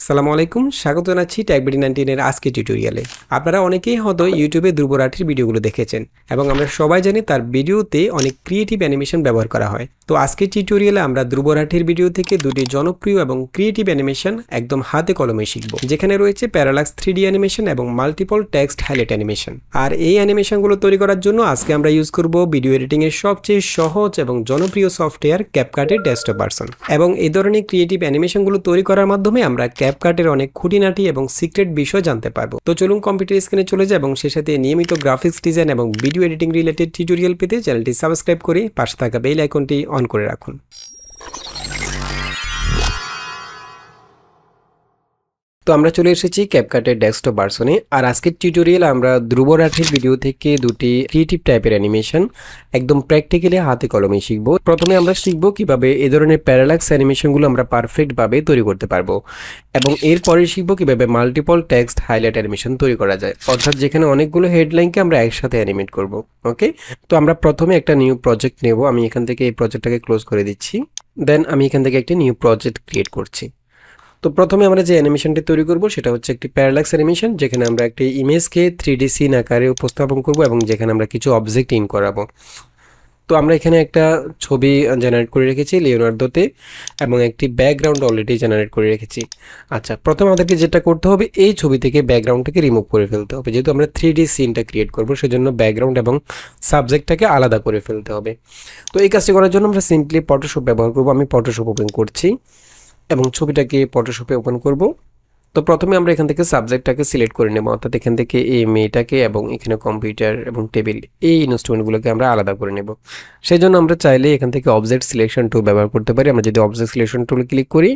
আসসালামু আলাইকুম, স্বাগত জানাচ্ছি TechBD19 এর আজকের টিউটোরিয়ালে। আপনারা অনেকেই হয়তো ইউটিউবে ধ্রুব রাঠির ভিডিওগুলো দেখেছেন এবং আমরা সবাই জানি তার ভিডিওতে অনেক ক্রিয়েটিভ অ্যানিমেশন ব্যবহার করা হয়। তো আজকের টিউটোরিয়ালে আমরা ধ্রুব রাঠির ভিডিও থেকে দুটি জনপ্রিয় এবং ক্রিয়েটিভ অ্যানিমেশন একদম হাতে কলমে শিখব, যেখানে রয়েছে প্যারালাক্স 3D অ্যানিমেশন এবং মাল্টিপল টেক্সট হাইলাইট অ্যানিমেশন। আর এই অ্যানিমেশনগুলো তৈরি করার জন্য আজকে আমরা ইউজ করব ভিডিও এডিটিং এর সবচেয়ে সহজ এবং জনপ্রিয় সফটওয়্যার ক্যাপকাটের ডেস্কটপ ভার্সন। এবং এই ধরনের ক্রিয়েটিভ অ্যানিমেশনগুলো তৈরি করার মাধ্যমে আমরা ক্যাপকাটের অনেক খুঁটিনাটি এবং সিক্রেট বিষয় জানতে পারবো। তো চলুন কম্পিউটার স্ক্রিনে চলে যাই এবং সেই সাথে নিয়মিত গ্রাফিক্স ডিজাইন এবং ভিডিও এডিটিং রিলেটেড টিউটোরিয়াল পেতে চ্যানেলটি সাবস্ক্রাইব করে পাশে থাকা বেল আইকনটি অন করে রাখুন। তো আমরা চলে এসেছি ক্যাপকাটের ডেস্কটপ ভার্সনে। আর আজকের টিউটোরিয়াল আমরা ধ্রুব রাঠির ভিডিও থেকে দুটি ক্রিয়েটিভ টাইপের অ্যানিমেশন একদম প্র্যাকটিক্যালি হাতে কলমে শিখব। প্রথমে আমরা শিখব কিভাবে এই ধরনের প্যারালাক্স অ্যানিমেশনগুলো আমরা পারফেক্টভাবে তৈরি করতে পারবো, এবং এরপরে শিখব কিভাবে মাল্টিপল টেক্সট হাইলাইট অ্যানিমেশন তৈরি করা যায়, অর্থাৎ যেখানে অনেকগুলো হেডলাইনকে আমরা একসাথে অ্যানিমেট করব। ওকে, তো আমরা প্রথমে একটা নিউ প্রজেক্ট নেব। আমি এখান থেকে এই প্রজেক্টটাকে ক্লোজ করে দিচ্ছি। দেন আমি এখান থেকে একটি নিউ প্রজেক্ট ক্রিয়েট করছি। তো প্রথমে আমরা যে অ্যানিমেশনটি তৈরি করব সেটা হচ্ছে একটি প্যারালাক্স অ্যানিমেশন, যেখানে আমরা একটি ইমেজকে 3D সিন আকারে উপস্থাপন করব এবং যেখানে আমরা কিছু অবজেক্ট ইন করাবো। তো আমরা এখানে একটা ছবি জেনারেট করে রেখেছি লিওনার্দোতে এবং একটি ব্যাকগ্রাউন্ড অলরেডি জেনারেট করে রেখেছি। আচ্ছা, প্রথমে আমাদেরকে যেটা করতে হবে, এই ছবি থেকে ব্যাকগ্রাউন্ডটাকে রিমুভ করে ফেলতে হবে। যেহেতু আমরা 3D সিনটা ক্রিয়েট করব, সেজন্য ব্যাকগ্রাউন্ড এবং সাবজেক্টটাকে আলাদা করে ফেলতে হবে। তো এই কাজটি করার জন্য আমরা সিম্পলি ফটোশপ ব্যবহার করব। আমি ফটোশপ ওপেন করছি এবং ছবিটাকে ফটোশপে ওপেন করব। তো প্রথমে আমরা এখান থেকে সাবজেক্টটাকে সিলেক্ট করে নেব, অর্থাৎ এখান থেকে এই মেয়েটাকে এবং এখানে কম্পিউটার এবং টেবিল এই ইনস্ট্রুমেন্টগুলোকে আমরা আলাদা করে নেব। সেই জন্য আমরা চাইলে এখান থেকে অবজেক্ট সিলেকশন টুল ব্যবহার করতে পারি। আমরা যদি অবজেক্ট সিলেকশন টুল ক্লিক করি,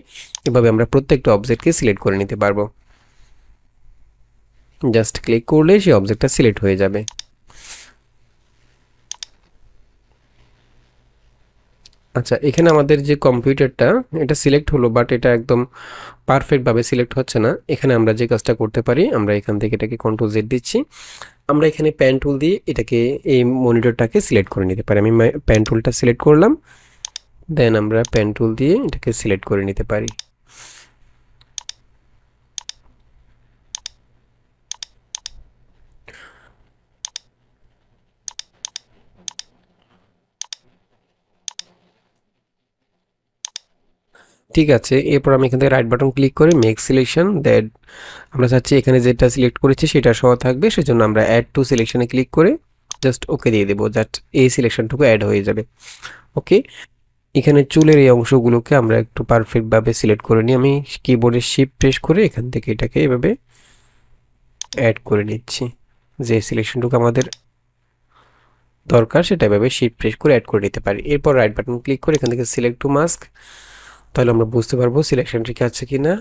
এভাবে আমরা প্রত্যেকটা অবজেক্টকে সিলেক্ট করে নিতে পারবো। জাস্ট ক্লিক করলে সেই অবজেক্টটা সিলেক্ট হয়ে যাবে। আচ্ছা, এখানে আমাদের যে কম্পিউটারটা এটা সিলেক্ট হলো, বাট এটা একদম পারফেক্টভাবে সিলেক্ট হচ্ছে না। এখানে আমরা যে কাজটা করতে পারি, আমরা এখান থেকে এটাকে কন্ট্রোল জেড দিচ্ছি। আমরা এখানে প্যান টুল দিয়ে এটাকে এই মনিটরটাকে সিলেক্ট করে নিতে পারি। আমি প্যান টুলটা সিলেক্ট করলাম, দেন আমরা প্যান টুল দিয়ে এটাকে সিলেক্ট করে নিতে পারি। ঠিক আছে, এরপর আমি এখান থেকে রাইট বাটন ক্লিক করে মেক সিলেকশন। দেন আমরা চাচ্ছি এখানে যেটা সিলেক্ট করেছি সেটা সহ থাকবে, সেজন্য আমরা অ্যাড টু সিলেকশনে ক্লিক করে জাস্ট ওকে দিয়ে দেবো। জাস্ট এই সিলেকশনটুকু অ্যাড হয়ে যাবে। ওকে, এখানে চুলের এই অংশগুলোকে আমরা একটু পারফেক্টভাবে সিলেক্ট করে নিই। আমি কিবোর্ডে শিফট প্রেস করে এখান থেকে এটাকে এভাবে অ্যাড করে নিচ্ছি। যে সিলেকশনটুকু আমাদের দরকার সেটা এভাবে শিফট প্রেস করে অ্যাড করে নিতে পারি। এরপর রাইট বাটন ক্লিক করে এখান থেকে সিলেক্ট টু মাস্ক, তাহলে আমরা বুঝতে পারবো সিলেকশন ঠিক আছে কি না।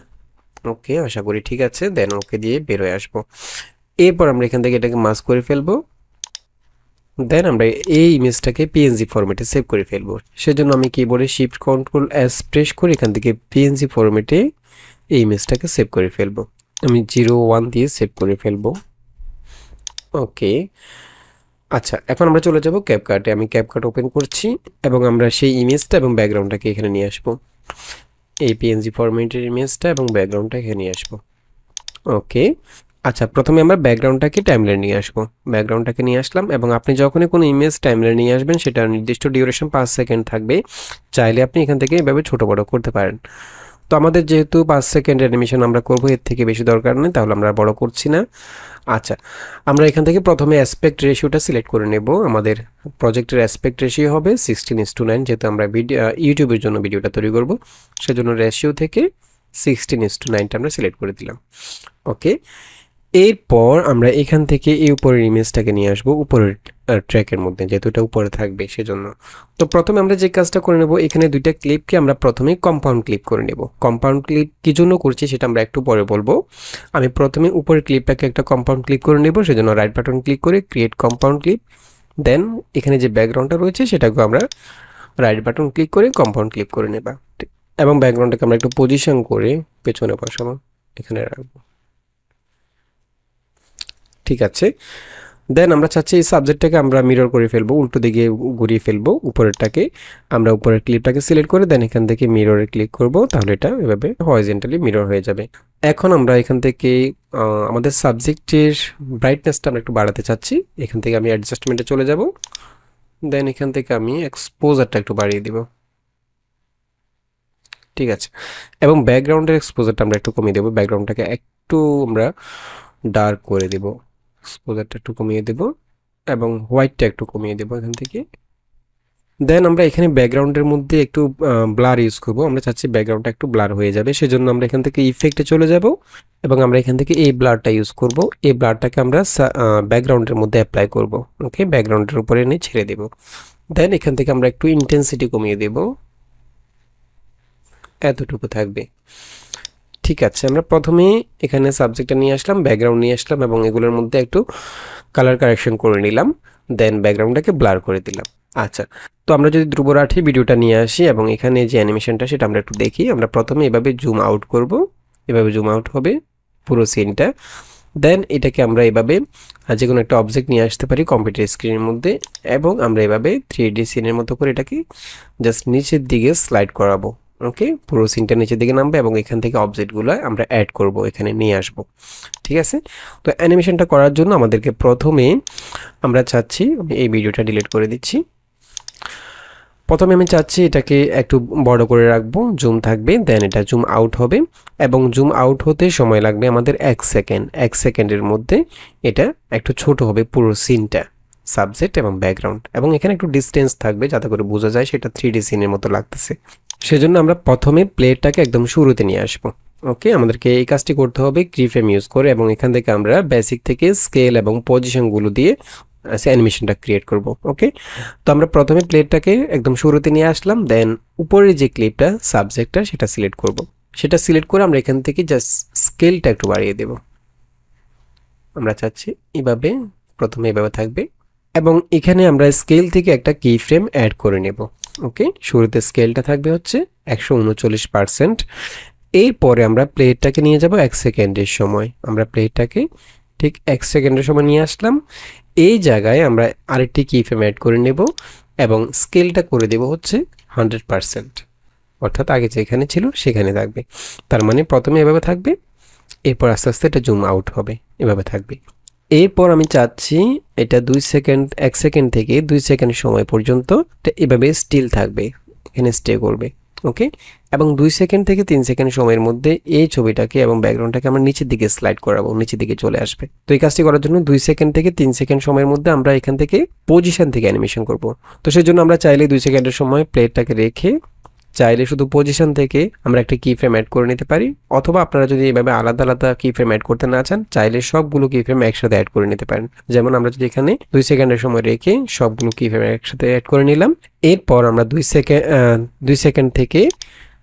ওকে, আশা করি ঠিক আছে। দেন ওকে দিয়ে বের হয়ে আসবো। এরপর আমরা এখান থেকে এটাকে মাস্ক করে ফেলবো। দেন আমরা এই ইমেজটাকে পিএনজি ফরম্যাটে সেভ করে ফেলবো। সেজন্য আমি কিবোর্ডে শিফট কন্ট্রোল এস প্রেস করে এখান থেকে পিএনজি ফরম্যাটে এই ইমেজটাকে সেভ করে ফেলবো। আমি 01 দিয়ে সেভ করে ফেলবো। ওকে, আচ্ছা, এখন আমরা চলে যাব ক্যাপকাটে। আমি ক্যাপকাট ওপেন করছি এবং আমরা সেই ইমেজটা এবং ব্যাকগ্রাউন্ডটাকে এখানে নিয়ে আসবো। এই পিএনজি ফরম্যাটের ইমেজটা এবং ব্যাকগ্রাউন্ডটা এখানে নিয়ে আসবো। ওকে, আচ্ছা, প্রথমে আমরা ব্যাকগ্রাউন্ডটাকে টাইমলাইন নিয়ে আসবো। ব্যাকগ্রাউন্ডটাকে নিয়ে আসলাম এবং আপনি যখনই কোনো ইমেজ টাইমলাইন নিয়ে আসবেন সেটা নির্দিষ্ট ডিউরেশন 5 সেকেন্ড থাকবে। চাইলে আপনি এখান থেকে এভাবে ছোট বড় করতে পারেন। তো আমাদের যেহেতু 5 সেকেন্ড অ্যানিমেশন আমরা করবো, এর থেকে বেশি দরকার নেই, তাহলে আমরা বড় করছি না। আচ্ছা, আমরা এখান থেকে প্রথমে অ্যাসপেক্ট রেশিওটা সিলেক্ট করে নেব। আমাদের প্রজেক্টের অ্যাসপেক্ট রেশিও হবে 16:9, যেহেতু আমরা ইউটিউবের জন্য ভিডিওটা তৈরি করব, সেজন্য রেশিও থেকে 16:9টা আমরা সিলেক্ট করে দিলাম। ওকে, এরপর আমরা এখান থেকে এই উপরের ইমেজটাকে নিয়ে আসবো উপরের ট্র্যাকের মধ্যে, যেহেতু এটা উপরে থাকবে সেজন্য। তো প্রথমে আমরা যে কাজটা করে নেব, এখানে দুইটা ক্লিপকে আমরা প্রথমে কম্পাউন্ড ক্লিপ করে নেব। কম্পাউন্ড ক্লিপ কি জন্য করছি সেটা আমরা একটু পরে বলবো। আমি প্রথমে উপরের ক্লিপটাকে একটা কম্পাউন্ড ক্লিপ করে নেব, সেজন্য রাইট বাটন ক্লিক করে ক্রিয়েট কম্পাউন্ড ক্লিপ। দেন এখানে যে ব্যাকগ্রাউন্ডটা রয়েছে সেটাকে আমরা রাইট বাটন ক্লিক করে কম্পাউন্ড ক্লিপ করে নেব এবং ব্যাকগ্রাউন্ডটাকে আমরা একটু পজিশন করে পেছনে বসাবো, এখানে রাখবো। ঠিক আছে, দেন আমরা চাচ্ছি এই সাবজেক্টটাকে আমরা মিরর করে ফেলবো, উল্টো দিকে ঘুরিয়ে ফেলবো উপরেরটাকে। আমরা উপরের ক্লিপটাকে সিলেক্ট করে দেন এখান থেকে মিররে ক্লিক করব, তাহলে এটা এভাবে হরিজন্টালি মিরর হয়ে যাবে। এখন আমরা এখান থেকে আমাদের সাবজেক্টের ব্রাইটনেসটা আমরা একটু বাড়াতে চাচ্ছি। এখান থেকে আমি অ্যাডজাস্টমেন্টে চলে যাব, দেন এখান থেকে আমি এক্সপোজারটা একটু বাড়িয়ে দিব। ঠিক আছে, এবং ব্যাকগ্রাউন্ডের এক্সপোজারটা আমরা একটু কমিয়ে দেবো, ব্যাকগ্রাউন্ডটাকে একটু আমরা ডার্ক করে দেব, এক্সপোজারটা একটু কমিয়ে দেব এবং হোয়াইটটা একটু কমিয়ে দেব এখান থেকে। দেন আমরা এখানে ব্যাকগ্রাউন্ডের মধ্যে একটু ব্লার ইউজ করব, আমরা চাচ্ছি ব্যাকগ্রাউন্ডটা একটু ব্লার হয়ে যাবে, সেজন্য আমরা এখান থেকে ইফেক্টে চলে যাব এবং আমরা এখান থেকে এই ব্লারটা ইউজ করব। এই ব্লারটাকে আমরা ব্যাকগ্রাউন্ডের মধ্যে অ্যাপ্লাই করব। ওকে, ব্যাকগ্রাউন্ডের উপরে এনে ছেড়ে দেব। দেন এখান থেকে আমরা একটু ইন্টেন্সিটি কমিয়ে দেব, এতটুকু থাকবে। ঠিক আছে, আমরা প্রথমে এখানে সাবজেক্টটা নিয়ে আসলাম, ব্যাকগ্রাউন্ড নিয়ে আসলাম এবং এগুলোর মধ্যে একটু কালার কারেকশন করে নিলাম, দেন ব্যাকগ্রাউন্ডটাকে ব্লার করে দিলাম। আচ্ছা, তো আমরা যদি ধ্রুব রাঠি ভিডিওটা নিয়ে আসি এবং এখানে যে অ্যানিমেশনটা সেটা আমরা একটু দেখি। আমরা প্রথমে এভাবে জুম আউট করব, এভাবে জুম আউট হবে পুরো সিনটা। দেন এটাকে আমরা এভাবে যে কোনো একটা অবজেক্ট নিয়ে আসতে পারি কম্পিউটার স্ক্রিনের মধ্যে এবং আমরা এভাবে 3D সিনের মতো করে এটাকে জাস্ট নিচের দিকে স্লাইড করাবো। ওকে, পুরো সিনটা নিচের দিকে নামবে এবং এখান থেকে অবজেক্টগুলো আমরা অ্যাড করব, এখানে নিয়ে আসব। ঠিক আছে, তো অ্যানিমেশনটা করার জন্য আমাদেরকে প্রথমে আমরা চাচ্ছি, আমি এই ভিডিওটা ডিলিট করে দিচ্ছি। প্রথমে আমি চাচ্ছি এটাকে একটু বড় করে রাখবো, জুম থাকবে, দেন এটা জুম আউট হবে এবং জুম আউট হতে সময় লাগবে আমাদের 1 সেকেন্ড। 1 সেকেন্ডের মধ্যে এটা একটু ছোট হবে পুরো সিনটা, সাবজেক্ট এবং ব্যাকগ্রাউন্ড, এবং এখানে একটু ডিস্টেন্স থাকবে যাতে করে বোঝা যায় সেটা 3D সিনের মতো লাগতেছে। সেজন্য আমরা প্রথমে প্লেটটাকে একদম শুরুতে নিয়ে আসবো। ওকে, আমাদেরকে এই কাজটি করতে হবে কিফ্রেম ইউজ করে এবং এখান থেকে আমরা বেসিক থেকে স্কেল এবং পজিশনগুলো দিয়ে অ্যানিমেশনটা ক্রিয়েট করব। ওকে, তো আমরা প্রথমে প্লেটটাকে একদম শুরুতে নিয়ে আসলাম, দেন উপরের যে ক্লিপটা সাবজেক্টটা সেটা সিলেক্ট করব। সেটা সিলেক্ট করে আমরা এখান থেকে জাস্ট স্কেলটা একটু বাড়িয়ে দেব। আমরা চাচ্ছি এভাবে, প্রথমে এভাবে থাকবে এবং এখানে আমরা স্কেল থেকে একটা কি ফ্রেম অ্যাড করে নেব। ওকে, শুরুতে স্কেলটা থাকবে হচ্ছে 139%। এরপরে আমরা প্লেটটাকে নিয়ে যাব 1 সেকেন্ডের সময়, আমরা প্লেটটাকে ঠিক 1 সেকেন্ডের সময় নিয়ে আসলাম। এই জায়গায় আমরা আরেকটি কি ফ্রেম অ্যাড করে নেব এবং স্কেলটা করে দেব হচ্ছে 100%, অর্থাৎ আগে যেখানে ছিল সেখানে থাকবে। তার মানে প্রথমে এভাবে থাকবে, এরপর আস্তে আস্তে এটা জুম আউট হবে, এভাবে থাকবে। এরপর আমি চাচ্ছি এটা 2 সেকেন্ড, 1 সেকেন্ড থেকে 2 সেকেন্ড সময় পর্যন্ত এটা এভাবে স্টিল থাকবে, এখানে স্টে করবে। ওকে, এবং 2 সেকেন্ড থেকে 3 সেকেন্ড সময়ের মধ্যে এই ছবিটাকে এবং ব্যাকগ্রাউন্ডটাকে আমরা নিচের দিকে স্লাইড করাবো, নিচের দিকে চলে আসবে। তো এই কাজটি করার জন্য 2 সেকেন্ড থেকে 3 সেকেন্ড সময়ের মধ্যে আমরা এখান থেকে পজিশন থেকে অ্যানিমেশন করব। তো সেই জন্য আমরা চাইলে 2 সেকেন্ডের সময় প্লেটটাকে রেখে চাইলে শুধু পজিশন থেকে আমরা একটা কি ফ্রেম অ্যাড করে নিতে পারি, অথবা আপনারা যদি এভাবে আলাদা আলাদা কি ফ্রেম অ্যাড করতে না চান চাইলে সবগুলো কি ফ্রেম একসাথে অ্যাড করে নিতে পারেন। যেমন আমরা যদি এখানে 2 সেকেন্ডের সময় রেখে সবগুলো কি ফ্রেম একসাথে অ্যাড করে নিলাম, এরপর আমরা 2 সেকেন্ড থেকে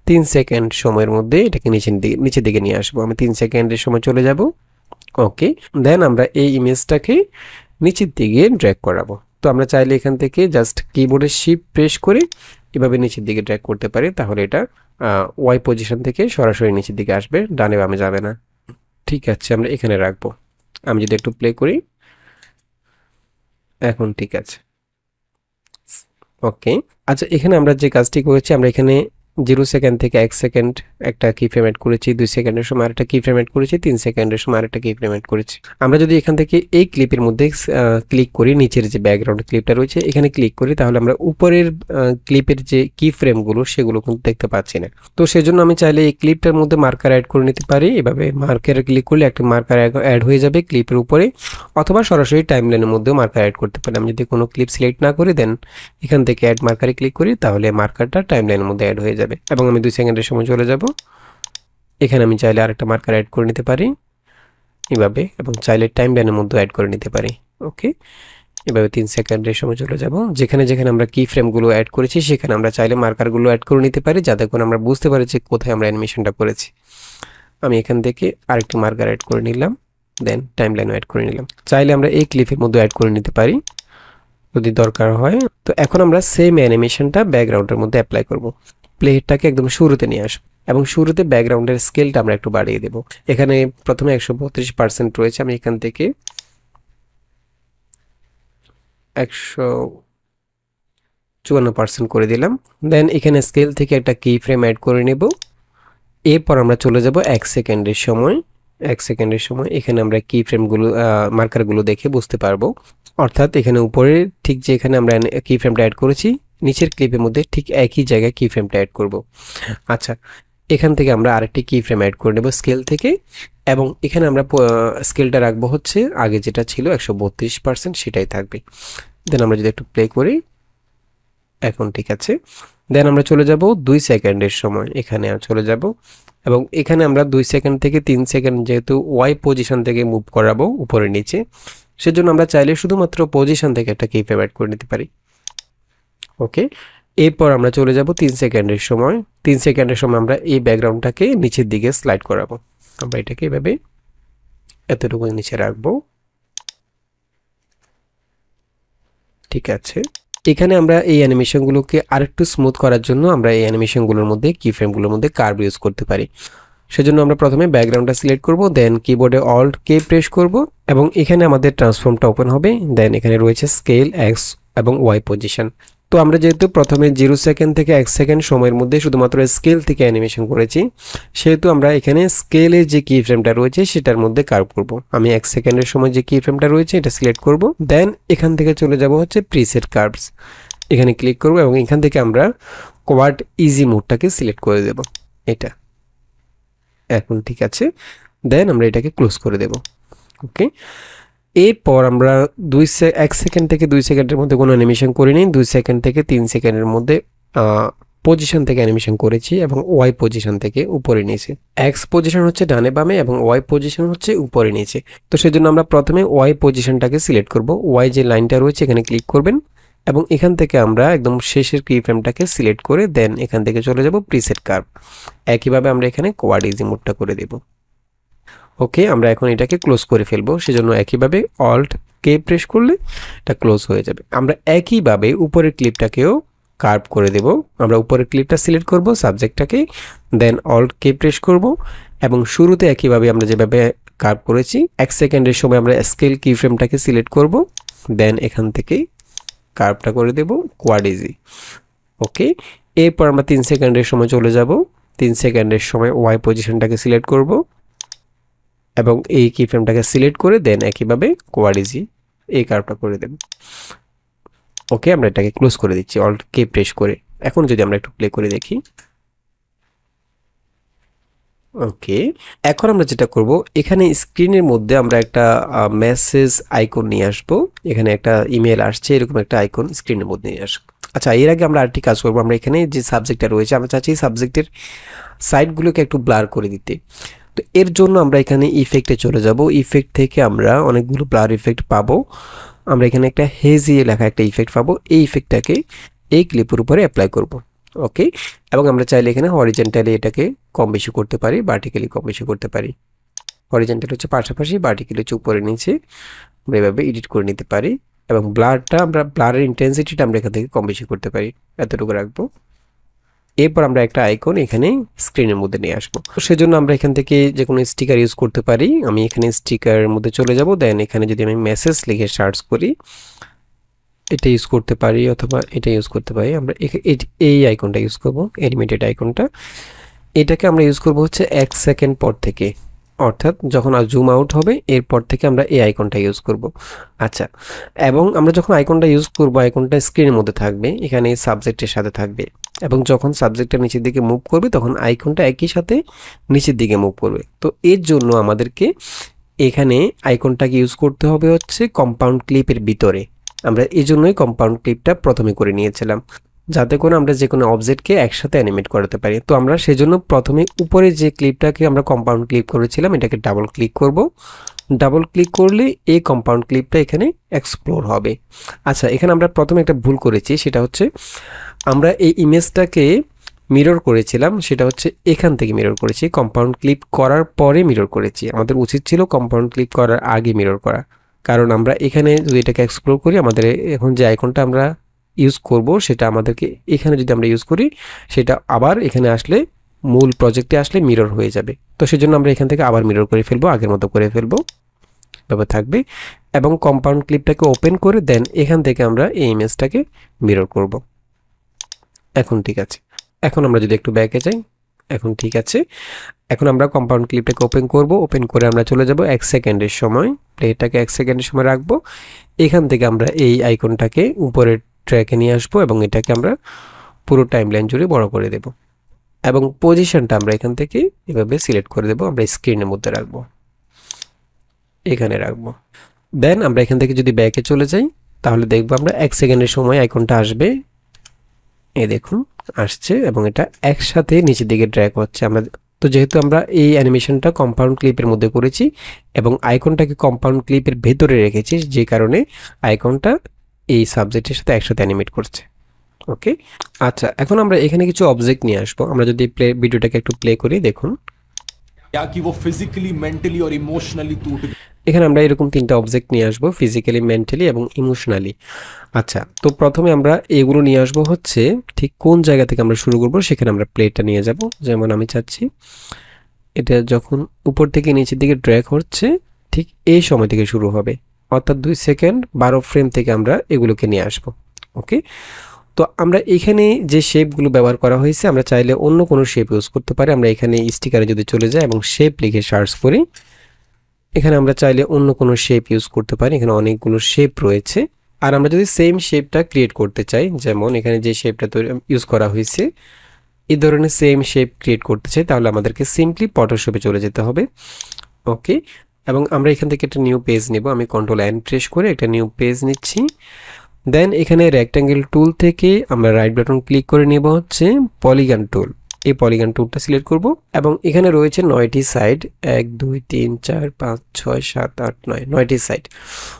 3 সেকেন্ড সময়ের মধ্যে এটাকে নিচের দিকে নিয়ে আসবো। আমি 3 সেকেন্ডের সময় চলে যাব। ওকে, দেন আমরা এই ইমেজটাকে নিচের দিকে ড্র্যাগ করাবো। তো আমরা চাইলে এখান থেকে জাস্ট কিবোর্ডের শিফট প্রেস করে এভাবে নিচের দিকে ড্র্যাগ করতে পারি, তাহলে এটা ওয়াই পজিশন থেকে সরাসরি নিচের দিকে আসবে, ডানে বামে যাবে না। ঠিক আছে, আমরা এখানে রাখবো। আমি যদি একটু প্লে করি, এখন ঠিক আছে। ওকে, আচ্ছা, এখানে আমরা যে কাজটি করেছি, আমরা এখানে 0 সেকেন্ড থেকে 1 সেকেন্ড একটা কি ফ্রেম অ্যাড করেছি, 2 সেকেন্ডের সময় আরেকটা কি ফ্রেম অ্যাড করেছি, 3 সেকেন্ডের সময় আরেকটা কি ফ্রেম অ্যাড করেছি। আমরা যদি এখান থেকে এই ক্লিপের মধ্যে ক্লিক করি, নিচের যে ব্যাকগ্রাউন্ড ক্লিপটা রয়েছে এখানে ক্লিক করি, তাহলে আমরা উপরের ক্লিপের যে কি ফ্রেমগুলো সেগুলো কিন্তু দেখতে পাচ্ছি না। তো সেজন্য আমি চাইলে এই ক্লিপটার মধ্যে মার্কার অ্যাড করে নিতে পারি। এভাবে মার্কারে ক্লিক করলে একটা মার্কার অ্যাড হয়ে যাবে ক্লিপের উপরে, অথবা সরাসরি টাইমলাইনের মধ্যেও মার্কার অ্যাড করতে পারি। আমি যদি কোনো ক্লিপ সিলেক্ট না করি দেন এখান থেকে অ্যাড মার্কারে ক্লিক করি, তাহলে মার্কারটা টাইমলাইনের মধ্যে অ্যাড হয়ে যাবে এবং আমি 2 সেকেন্ডের সময় চলে যাব। এখানে আমি চাইলে আরেকটা মার্কার অ্যাড করে নিতে পারি এভাবে, এবং চাইলে টাইমলাইনের মধ্যে অ্যাড করে নিতে পারি। ওকে, এভাবে 3 সেকেন্ডের সময় চলে যাব। যেখানে যেখানে আমরা কি ফ্রেমগুলো অ্যাড করেছি সেখানে আমরা চাইলে মার্কারগুলো অ্যাড করে নিতে পারি, যাতে করে আমরা বুঝতে পারি যে কোথায় আমরা অ্যানিমেশনটা করেছি। আমি এখান থেকে আরেকটি মার্কার অ্যাড করে নিলাম, দেন টাইমলাইনও অ্যাড করে নিলাম। চাইলে আমরা এই ক্লিপের মধ্যে অ্যাড করে নিতে পারি যদি দরকার হয়। তো এখন আমরা সেম অ্যানিমেশনটা ব্যাকগ্রাউন্ডের মধ্যে অ্যাপ্লাই করব। প্লেটটাকে একদম শুরুতে নিয়ে আসবো এবং শুরুতে ব্যাকগ্রাউন্ডের স্কেলটা আমরা একটু বাড়িয়ে দেব। এখানে প্রথমে 132% রয়েছে, আমি এখান থেকে 154% করে দিলাম। দেন এখানে স্কেল থেকে একটা কি ফ্রেম অ্যাড করে নেব। এরপর আমরা চলে যাব 1 সেকেন্ডের সময়। 1 সেকেন্ডের সময় এখানে আমরা কি ফ্রেমগুলো মার্কারগুলো দেখে বুঝতে পারবো। অর্থাৎ এখানে উপরে ঠিক যেখানে আমরা কি ফ্রেমটা অ্যাড করেছি, নিচের ক্লিপের মধ্যে ঠিক একই জায়গায় কি ফ্রেমটা অ্যাড করব। আচ্ছা, এখান থেকে আমরা আরেকটি কি ফ্রেম অ্যাড করে নেব স্কেল থেকে, এবং এখানে আমরা স্কেলটা রাখবো হচ্ছে আগে যেটা ছিল 132%, সেটাই থাকবে। দেন আমরা যদি একটু প্লে করি, এখন ঠিক আছে। দেন আমরা চলে যাব 2 সেকেন্ডের সময়, এখানে চলে যাব, এবং এখানে আমরা 2 সেকেন্ড থেকে 3 সেকেন্ড যেহেতু ওয়াই পজিশন থেকে মুভ করাবো উপরে নিচে, সেজন্য আমরা চাইলে শুধুমাত্র পজিশন থেকে একটা কি ফ্রেম অ্যাড করে নিতে পারি। ওকে, এরপর আমরা চলে যাব 3 সেকেন্ডের সময়। 3 সেকেন্ডের সময় আমরা এই ব্যাকগ্রাউন্ডটাকে নিচের দিকে স্লাইড করাবো। আমরা এটাকে এভাবে এতটুকু নিচে রাখবো। ঠিক আছে, এখানে আমরা এই অ্যানিমেশনগুলোকে আরেকটু স্মুথ করার জন্য আমরা এই অ্যানিমেশনগুলোর মধ্যে কি ফ্রেমগুলোর মধ্যে কার্ভ ইউজ করতে পারি। সেজন্য আমরা প্রথমে ব্যাকগ্রাউন্ডটা সিলেক্ট করব, দেন কিবোর্ডে অল্ট কে প্রেস করব, এবং এখানে আমাদের ট্রান্সফর্মটা ওপেন হবে। দেন এখানে রয়েছে স্কেল, এক্স এবং ওয়াই পজিশন। তো আমরা যেহেতু প্রথমে 0 সেকেন্ড থেকে 1 সেকেন্ড সময়ের মধ্যে শুধুমাত্র স্কেল থেকে অ্যানিমেশন করেছি, সেহেতু আমরা এখানে স্কেলের যে কি ফ্রেমটা রয়েছে সেটার মধ্যে কার্ভ করব। আমি 1 সেকেন্ডের সময় যে কি ফ্রেমটা রয়েছে এটা সিলেক্ট করব, দেন এখান থেকে চলে যাব হচ্ছে প্রিসেট কার্ভস, এখানে ক্লিক করব, এবং এখান থেকে আমরা কোয়াড ইজি মোডটাকে সিলেক্ট করে দেব, এটা। এখন ঠিক আছে, দেন আমরা এটাকে ক্লোজ করে দেব। ওকে, এরপর আমরা 1 সেকেন্ড থেকে 2 সেকেন্ডের মধ্যে কোনো অ্যানিমেশন করিনি, 2 সেকেন্ড থেকে 3 সেকেন্ডের মধ্যে পজিশন থেকে অ্যানিমেশন করেছি, এবং ওয়াই পজিশন থেকে উপরে নিচে। এক্স পজিশন হচ্ছে ডানে বামে, এবং ওয়াই পজিশন হচ্ছে উপরে নিচে। তো সেজন্য আমরা প্রথমে ওয়াই পজিশনটাকে সিলেক্ট করব। ওয়াই যে লাইনটা রয়েছে এখানে ক্লিক করবেন, এবং এখান থেকে আমরা একদম শেষের কি ফ্রেমটাকে সিলেক্ট করে দেন এখান থেকে চলে যাব প্রিসেট কার্ভ। একইভাবে আমরা এখানে কোয়াড ইজি মোডটা করে দেব। ওকে, আমরা এখন এটাকে ক্লোজ করে ফেলবো। সেজন্য একইভাবে অল্ট কে প্রেস করলে এটা ক্লোজ হয়ে যাবে। আমরা একইভাবে উপরের ক্লিপটাকেও কার্ভ করে দেব। আমরা উপরের ক্লিপটা সিলেক্ট করব, সাবজেক্টটাকে, দেন অল্ট কে প্রেস করব, এবং শুরুতে একইভাবে আমরা যেভাবে কার্ভ করেছি 1 সেকেন্ডের সময় আমরা স্কেল কি ফ্রেমটাকে সিলেক্ট করব, দেন এখান থেকে কার্ভটা করে দেব কোয়াড ইজি। ওকে, এরপর আমরা 3 সেকেন্ডের সময় চলে যাব। 3 সেকেন্ডের সময় ওয়াই পজিশনটাকে সিলেক্ট করব, এবং এই কি ফ্রেমটাকে সিলেক্ট করে দেন একইভাবে কোয়াড ইজি এই কার্ভটা করে দেব। ওকে, আমরা এটাকে ক্লোজ করে দিচ্ছি অল্ট কে প্রেস করে। এখন যদি আমরা একটু প্লে করে দেখি, ওকে, এখন আমরা যেটা করব, এখানে স্ক্রিনের মধ্যে আমরা একটা মেসেজ আইকন নিয়ে আসবো। এখানে একটা ইমেল আসছে, এরকম একটা আইকন স্ক্রিনের মধ্যে নিয়ে আসবো। আচ্ছা, এর আগে আমরা আরেকটি কাজ করবো। আমরা এখানে যে সাবজেক্টটা রয়েছে, আমরা চাচ্ছি সাবজেক্টের সাইডগুলোকে একটু ব্লার করে দিতে। তো এর জন্য আমরা এখানে ইফেক্টে চলে যাব। ইফেক্ট থেকে আমরা অনেকগুলো ব্লার ইফেক্ট পাবো। আমরা এখানে একটা হেজি লেখা একটা ইফেক্ট পাবো। এই ইফেক্টটাকে এই ক্লিপের উপরে অ্যাপ্লাই করব। ওকে, এবং আমরা চাইলে এখানে হরিজন্টালি এটাকে কম বেশি করতে পারি, ভার্টিক্যালি কম বেশি করতে পারি। হরিজন্টাল হচ্ছে পাশাপাশি, ভার্টিক্যালি হচ্ছে উপরে নিচে, আমরা এভাবে এডিট করে নিতে পারি। এবং ব্লারের ইন্টেন্সিটিটা আমরা এখান থেকে কম বেশি করতে পারি, এতটুকু রাখবো। এরপর আমরা একটা আইকন এখানে স্ক্রিনের মধ্যে নিয়ে আসবো। সেজন্য আমরা এখান থেকে যে কোনো স্টিকার ইউজ করতে পারি। আমি এখানে স্টিকারের মধ্যে চলে যাব, দেন এখানে যদি আমি মেসেজ লিখে সার্চ করি, এটা ইউজ করতে পারি, অথবা এটা ইউজ করতে পারি। আমরা এই আইকনটা ইউজ করব, অ্যানিমেটেড আইকনটা। এটাকে আমরা ইউজ করব হচ্ছে 1 সেকেন্ড পর থেকে, অর্থাৎ যখন জুম আউট হবে এরপর থেকে আমরা এই আইকনটা ইউজ করব। আচ্ছা, এবং আমরা যখন আইকনটা ইউজ করব, আইকনটা স্ক্রিনের মধ্যে থাকবে, এখানে সাবজেক্টের সাথে থাকবে, এবং যখন সাবজেক্টটা নিচের দিকে মুভ করবে তখন আইকনটা একই সাথে নিচের দিকে মুভ করবে। তো এর জন্য আমাদেরকে এখানে আইকনটাকে ইউজ করতে হবে হচ্ছে কম্পাউন্ড ক্লিপের ভিতরে। আমরা এই জন্যই কম্পাউন্ড ক্লিপটা প্রথমে করে নিয়েছিলাম, যাতে করে আমরা যে কোনো অবজেক্টকে একসাথে অ্যানিমেট করাতে পারি। তো আমরা সেজন্য প্রথমে উপরে যে ক্লিপটাকে আমরা কম্পাউন্ড ক্লিপ করেছিলাম এটাকে ডাবল ক্লিক করব। ডাবল ক্লিক করলে এই কম্পাউন্ড ক্লিপটা এখানে এক্সপ্লোর হবে। আচ্ছা, এখানে আমরা প্রথমে একটা ভুল করেছি, সেটা হচ্ছে আমরা এই ইমেজটাকে মিরর করেছিলাম, সেটা হচ্ছে এখান থেকে মিরর করেছি, কম্পাউন্ড ক্লিপ করার পরে মিরর করেছি। আমাদের উচিত ছিল কম্পাউন্ড ক্লিপ করার আগে মিরর করা, কারণ আমরা এখানে যদি এটাকে এক্সপ্লোর করি, আমাদের এখন যে আইকনটা আমরা ইউজ করব সেটা আমাদেরকে এখানে যদি আমরা ইউজ করি, সেটা আবার এখানে আসলে মূল প্রজেক্টে আসলে মিরর হয়ে যাবে। তো সেজন্য আমরা এখান থেকে আবার মিরর করে ফেলবো, আগের মতো করে ফেলবো, এভাবে থাকবে। এবং কম্পাউন্ড ক্লিপটাকে ওপেন করে দেন এখান থেকে আমরা এই ইমেজটাকে মিরর করব। এখন ঠিক আছে। এখন আমরা যদি একটু ব্যাকে যাই, এখন ঠিক আছে। এখন আমরা কম্পাউন্ড ক্লিপটাকে ওপেন করব, ওপেন করে আমরা চলে যাব 1 সেকেন্ডের সময়, প্লেটাকে 1 সেকেন্ডের সময় রাখবো। এখান থেকে আমরা এই আইকনটাকে উপরের ট্র্যাকে নিয়ে আসবো এবং এটাকে আমরা পুরো টাইমলাইন জুড়ে বড় করে দেব এবং পজিশনটা আমরা এখান থেকে এভাবে সিলেক্ট করে দেব, আমরা স্ক্রিনের মধ্যে রাখবো, এখানে রাখবো। দেন আমরা এখান থেকে যদি ব্যাকে চলে যাই তাহলে দেখবো আমরা 1 সেকেন্ডের সময় আইকনটা আসবে, এই দেখুন আসছে এবং এটা একসাথে নিচের দিকে ড্র্যাগ হচ্ছে। আমরা তো যেহেতু আমরা এই অ্যানিমেশনটা কম্পাউন্ড ক্লিপের মধ্যে করেছি এবং আইকনটাকে কম্পাউন্ড ক্লিপের ভেতরে রেখেছি, যে কারণে আইকনটা এই সাবজেক্টের সাথে একসাথে অ্যানিমেট করছে। ওকে, আচ্ছা এখন আমরা এখানে কিছু অবজেক্ট নিয়ে আসবো। আমরা যদি ভিডিওটাকে একটু প্লে করি, দেখুন এখানে আমরা এরকম 3টা অবজেক্ট নিয়ে আসবো, ফিজিক্যালি, মেন্টালি এবং ইমোশনালি। আচ্ছা, তো প্রথমে আমরা এগুলো নিয়ে আসবো হচ্ছে ঠিক কোন জায়গা থেকে আমরা শুরু করব সেখানে আমরা প্লেটটা নিয়ে যাব। যেমন আমি চাচ্ছি এটা যখন উপর থেকে নিচের দিকে ড্র্যাগ হচ্ছে ঠিক এই সময় থেকে শুরু হবে, অর্থাৎ 2 সেকেন্ড 12 ফ্রেম থেকে আমরা এগুলোকে নিয়ে আসব। ওকে, তো আমরা এখানে যে শেপগুলো ব্যবহার করা হয়েছে আমরা চাইলে অন্য কোনো শেপ ইউজ করতে পারি। আমরা এখানে স্টিকারে যদি চলে যাই এবং শেপ লিখে সার্চ করি, এখানে আমরা চাইলে অন্য কোনো শেপ ইউজ করতে পারি, এখানে অনেকগুলো শেপ রয়েছে। আর আমরা যদি সেম শেপটা ক্রিয়েট করতে চাই, যেমন এখানে যে শেপটা ইউজ করা হয়েছে এই ধরনের সেম শেপ ক্রিয়েট করতে চাই, তাহলে আমাদেরকে সিম্পলি ফটোশপে চলে যেতে হবে। ওকে, এবং আমরা এখান থেকে একটা নিউ পেজ নেব। আমি Ctrl+N প্রেস করে একটা নিউ পেজ নিচ্ছি। দেন এখানে রেক্ট্যাঙ্গেল টুল থেকে আমরা রাইট বাটন ক্লিক করে নেব হচ্ছে পলিগন টুল। এই পলিগন টুলটা সিলেক্ট করব এবং এখানে রয়েছে 9টি সাইড, 1 2 3 4 5 6 7 8 9, 9টি সাইড।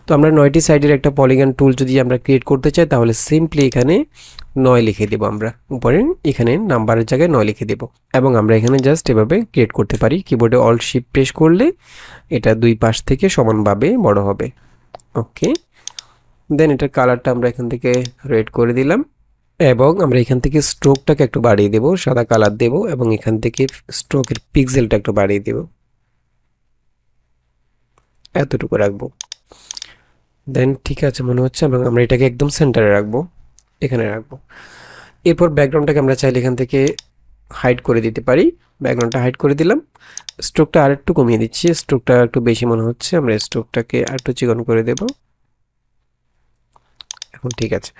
তো আমরা 9টি সাইডের একটা পলিগন টুল যদি আমরা ক্রিয়েট করতে চাই তাহলে সিম্পলি এখানে 9 লিখে দেব। আমরা উপরে এখানে নাম্বারের জায়গায় 9 লিখে দেব এবং আমরা এখানে জাস্ট এভাবে ক্রিয়েট করতে পারি। কিবোর্ডে অল্ট শিফট প্রেস করলে এটা দুই পাশ থেকে সমানভাবে বড় হবে। ওকে, দেন এটার কালারটা আমরা এখান থেকে রেড করে দিলাম এবং আমরা এখান থেকে স্ট্রোকটাকে একটু বাড়িয়ে দেব, সাদা কালার দেব এবং এখান থেকে স্ট্রোকের পিক্সেলটা একটু বাড়িয়ে দেব, এতটুকু রাখবো। দেন ঠিক আছে মনে হচ্ছে এবং আমরা এটাকে একদম সেন্টারে রাখবো, এখানে রাখবো। এরপর ব্যাকগ্রাউন্ডটাকে আমরা চাইলে এখান থেকে হাইড করে দিতে পারি, ব্যাকগ্রাউন্ডটা হাইড করে দিলাম। স্ট্রোকটা আরেকটু কমিয়ে দিচ্ছি, স্ট্রোকটা একটু বেশি মনে হচ্ছে, আমরা স্ট্রোকটাকে আরেকটু চিকন করে দেব। এখন ঠিক আছে।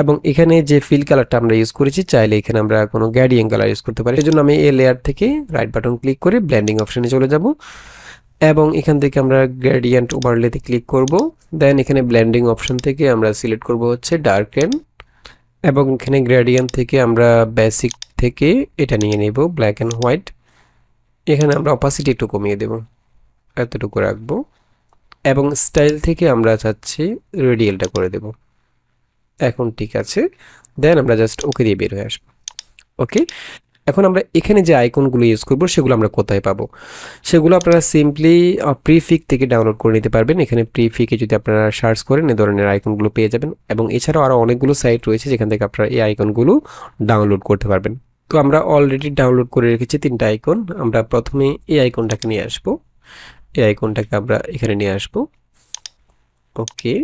এবং এখানে যে ফিল কালারটা আমরা ইউজ করেছি চাইলে এখানে আমরা কোনো গ্রেডিয়েন্ট কালার ইউজ করতে পারি। এজন্য আমি এই লেয়ার থেকে রাইট বাটন ক্লিক করে ব্লেন্ডিং অপশনে চলে যাব এবং এখান থেকে আমরা গ্রেডিয়েন্ট ওভারলেতে ক্লিক করব। দেন এখানে ব্লেন্ডিং অপশন থেকে আমরা সিলেক্ট করব হচ্ছে ডার্কেন এবং এখানে গ্রেডিয়েন্ট থেকে আমরা বেসিক থেকে এটা নিয়ে নেব ব্ল্যাক অ্যান্ড হোয়াইট। এখানে আমরা অপাসিটি একটু কমিয়ে দেব, এতটুকু রাখবো এবং স্টাইল থেকে আমরা চাচ্ছি রেডিয়ালটা করে দেব। এখন ঠিক আছে, দেন আমরা জাস্ট ওকে দিয়ে বের হয়ে আসবো। ওকে, এখন আমরা এখানে যে আইকনগুলো ইউজ করব সেগুলো আমরা কোথায় পাবো, সেগুলো আপনারা সিম্পলি প্রিফিক থেকে ডাউনলোড করে নিতে পারবেন। এখানে প্রিফিকে যদি আপনারা সার্চ করেন এই ধরনের আইকনগুলো পেয়ে যাবেন এবং এছাড়াও আরও অনেকগুলো সাইট রয়েছে যেখান থেকে আপনারা এই আইকনগুলো ডাউনলোড করতে পারবেন। তো আমরা অলরেডি ডাউনলোড করে রেখেছি 3টা আইকন। আমরা প্রথমে এই আইকনটাকে নিয়ে আসবো, এই আইকনটাকে আমরা এখানে নিয়ে আসবো। ওকে,